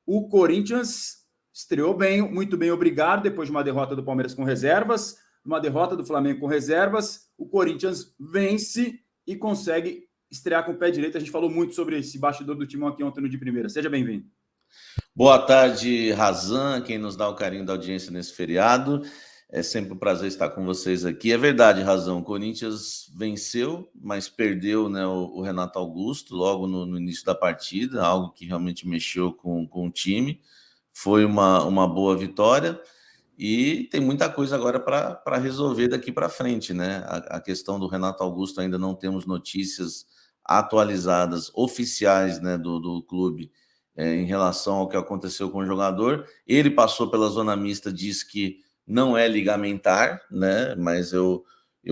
o Corinthians estreou bem, muito bem, obrigado, depois de uma derrota do Palmeiras com reservas, uma derrota do Flamengo com reservas, o Corinthians vence e consegue estrear com o pé direito. A gente falou muito sobre esse bastidor do Timão aqui ontem no De Primeira. Seja bem-vindo. Boa tarde, Razan, quem nos dá o carinho da audiência nesse feriado. É sempre um prazer estar com vocês aqui. É verdade, Razão, o Corinthians venceu, mas perdeu, né, o Renato Augusto logo no início da partida, algo que realmente mexeu com o time. Foi uma boa vitória e tem muita coisa agora para resolver daqui para frente, né? A questão do Renato Augusto, ainda não temos notícias atualizadas, oficiais, né, do clube, em relação ao que aconteceu com o jogador. Ele passou pela zona mista, diz que não é ligamentar, né? Mas eu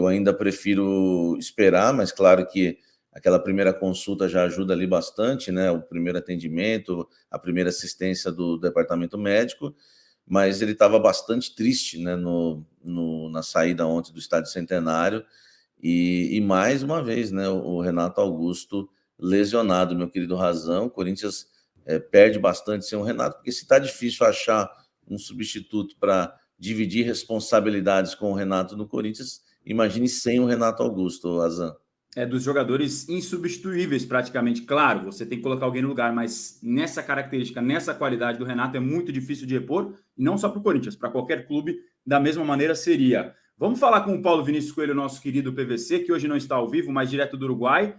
ainda prefiro esperar, mas claro que aquela primeira consulta já ajuda ali bastante, né? O primeiro atendimento, a primeira assistência do departamento médico, mas ele estava bastante triste, né? Na saída ontem do Estádio Centenário, e mais uma vez, né? O Renato Augusto lesionado, meu querido Razão. O Corinthians perde bastante sem o Renato, porque se está difícil achar um substituto para dividir responsabilidades com o Renato no Corinthians, imagine sem o Renato Augusto, Razan. É dos jogadores insubstituíveis, praticamente. Claro, você tem que colocar alguém no lugar, mas nessa característica, nessa qualidade do Renato, é muito difícil de repor, e não só para o Corinthians, para qualquer clube, da mesma maneira seria. Vamos falar com o Paulo Vinícius Coelho, nosso querido PVC, que hoje não está ao vivo, mas direto do Uruguai.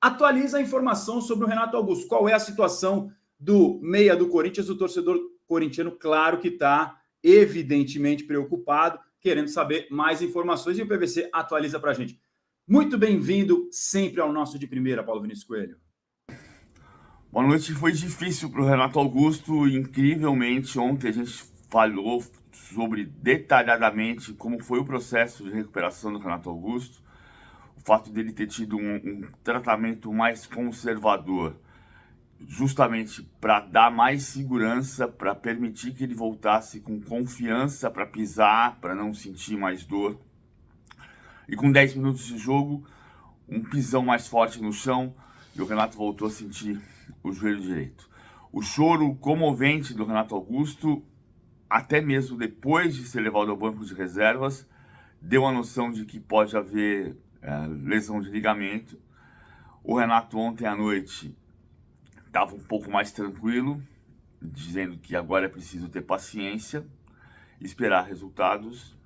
Atualiza a informação sobre o Renato Augusto. Qual é a situação do meia do Corinthians? O torcedor corintiano, claro que está evidentemente preocupado, querendo saber mais informações, e o PVC atualiza para a gente. Muito bem-vindo sempre ao nosso De Primeira, Paulo Vinícius Coelho. Boa noite. Foi difícil para o Renato Augusto, incrivelmente. Ontem a gente falou sobre detalhadamente como foi o processo de recuperação do Renato Augusto, o fato dele ter tido um tratamento mais conservador, justamente para dar mais segurança, para permitir que ele voltasse com confiança para pisar, para não sentir mais dor. E com 10 minutos de jogo, um pisão mais forte no chão, e o Renato voltou a sentir o joelho direito. O choro comovente do Renato Augusto, até mesmo depois de ser levado ao banco de reservas, deu a noção de que pode haver lesão de ligamento. O Renato ontem à noite estava um pouco mais tranquilo, dizendo que agora é preciso ter paciência, esperar resultados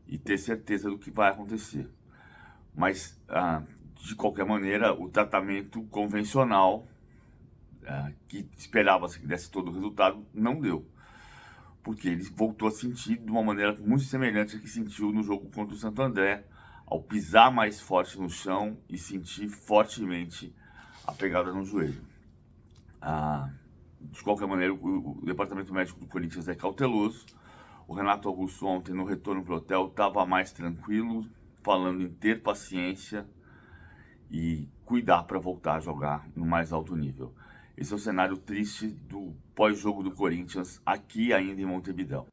e ter certeza do que vai acontecer. Mas, de qualquer maneira, o tratamento convencional, que esperava-se que desse todo o resultado, não deu. Porque ele voltou a sentir de uma maneira muito semelhante à que sentiu no jogo contra o Santo André, ao pisar mais forte no chão e sentir fortemente a pegada no joelho. De qualquer maneira, o departamento médico do Corinthians é cauteloso. O Renato Augusto ontem, no retorno para o hotel, estava mais tranquilo, falando em ter paciência e cuidar para voltar a jogar no mais alto nível. Esse é o cenário triste do pós-jogo do Corinthians, aqui ainda em Montevidéu.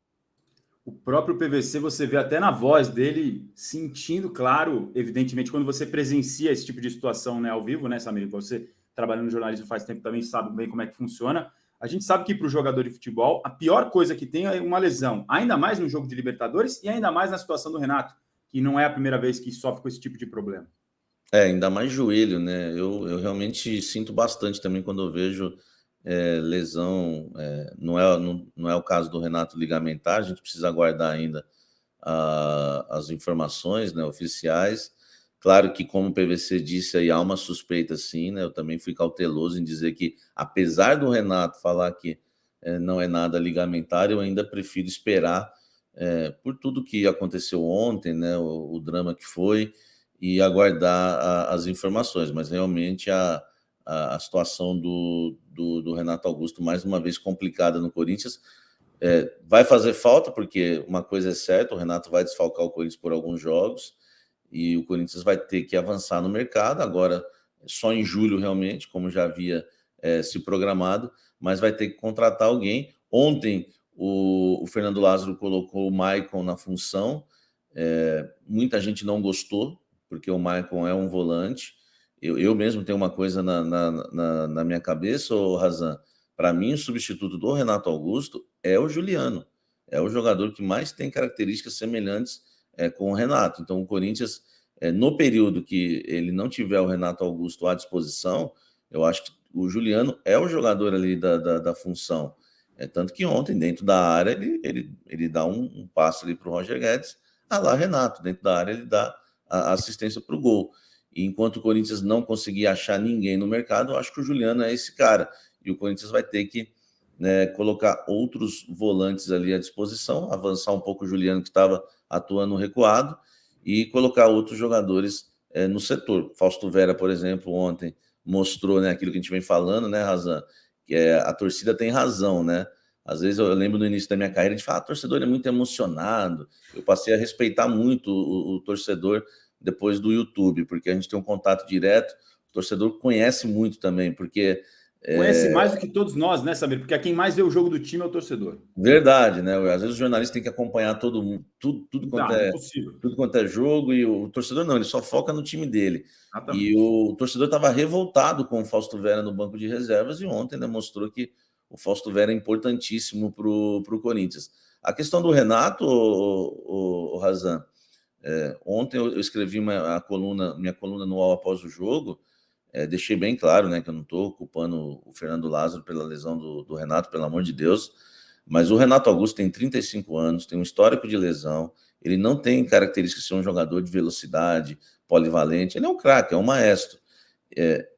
O próprio PVC, você vê até na voz dele, sentindo, claro, evidentemente, quando você presencia esse tipo de situação, né, ao vivo, né, Samir? Você trabalhando no jornalismo faz tempo também, sabe bem como é que funciona. A gente sabe que para o jogador de futebol, a pior coisa que tem é uma lesão, ainda mais no jogo de Libertadores e ainda mais na situação do Renato, que não é a primeira vez que sofre com esse tipo de problema. Ainda mais joelho, né? Eu realmente sinto bastante também quando eu vejo lesão. Não é o caso do Renato ligamentar, a gente precisa aguardar ainda as informações, né, oficiais. Claro que, como o PVC disse, aí há uma suspeita sim, né? Eu também fui cauteloso em dizer que, apesar do Renato falar que não é nada ligamentar, eu ainda prefiro esperar por tudo que aconteceu ontem, né? O drama que foi, e aguardar as informações, mas realmente a situação do Renato Augusto, mais uma vez complicada no Corinthians, vai fazer falta, porque uma coisa é certa, o Renato vai desfalcar o Corinthians por alguns jogos, e o Corinthians vai ter que avançar no mercado, agora só em julho realmente, como já havia se programado, mas vai ter que contratar alguém. Ontem o Fernando Lázaro colocou o Maicon na função, muita gente não gostou, porque o Maicon é um volante. Eu mesmo tenho uma coisa na minha cabeça, ô Razan, Para mim, o substituto do Renato Augusto é o Juliano. É o jogador que mais tem características semelhantes com o Renato. Então, o Corinthians, no período que ele não tiver o Renato Augusto à disposição, eu acho que o Juliano é o jogador ali da função. Tanto que ontem, dentro da área, ele dá um passe ali para o Roger Guedes, lá Renato, dentro da área ele dá a assistência para o gol. E enquanto o Corinthians não conseguir achar ninguém no mercado, eu acho que o Juliano é esse cara. E o Corinthians vai ter que colocar outros volantes ali à disposição, avançar um pouco o Juliano, que estava atuando recuado, e colocar outros jogadores no setor. Fausto Vera, por exemplo, ontem mostrou aquilo que a gente vem falando, né, Razan? Que a torcida tem razão, né? Às vezes eu lembro no início da minha carreira, a gente fala, torcedor é muito emocionado. Eu passei a respeitar muito o torcedor depois do YouTube, porque a gente tem um contato direto, o torcedor conhece muito também, porque... Conhece mais do que todos nós, né, Samir? Porque quem mais vê o jogo do time é o torcedor. Verdade, né? Às vezes o jornalista tem que acompanhar todo mundo, tudo quanto é jogo, e o torcedor não, ele só foca no time dele. Exatamente. E o torcedor estava revoltado com o Fausto Vera no banco de reservas, e ontem demonstrou que o Fausto Vera é importantíssimo para o Corinthians. A questão do Renato, o Razan, ontem eu escrevi minha coluna no UOL após o jogo. Deixei bem claro, né, que eu não estou culpando o Fernando Lázaro pela lesão do Renato, pelo amor de Deus, mas o Renato Augusto tem 35 anos, tem um histórico de lesão, ele não tem características de ser um jogador de velocidade, polivalente, ele é um craque, é um maestro.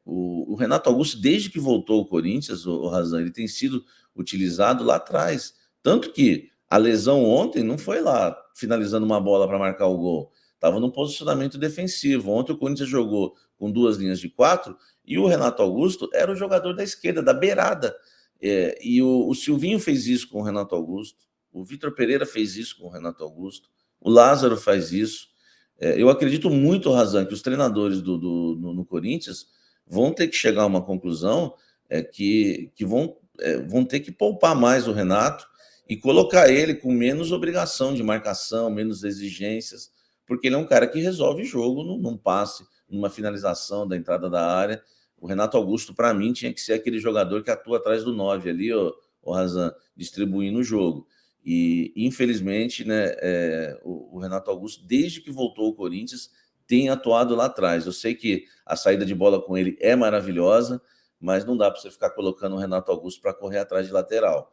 O Renato Augusto, desde que voltou ao Corinthians, o Razan, ele tem sido utilizado lá atrás, tanto que a lesão ontem não foi lá finalizando uma bola para marcar o gol, estava num posicionamento defensivo. Ontem o Corinthians jogou com 2 linhas de 4 e o Renato Augusto era o jogador da esquerda, da beirada. E o Silvinho fez isso com o Renato Augusto, o Vitor Pereira fez isso com o Renato Augusto, o Lázaro faz isso. Eu acredito muito, Razan, que os treinadores no Corinthians vão ter que chegar a uma conclusão que vão ter que poupar mais o Renato e colocar ele com menos obrigação de marcação, menos exigências, porque ele é um cara que resolve jogo num passe, numa finalização da entrada da área. O Renato Augusto, para mim, tinha que ser aquele jogador que atua atrás do 9 ali, o Razan, distribuindo o jogo. E, infelizmente, né, o Renato Augusto, desde que voltou ao Corinthians, tem atuado lá atrás. Eu sei que a saída de bola com ele é maravilhosa, mas não dá para você ficar colocando o Renato Augusto para correr atrás de lateral.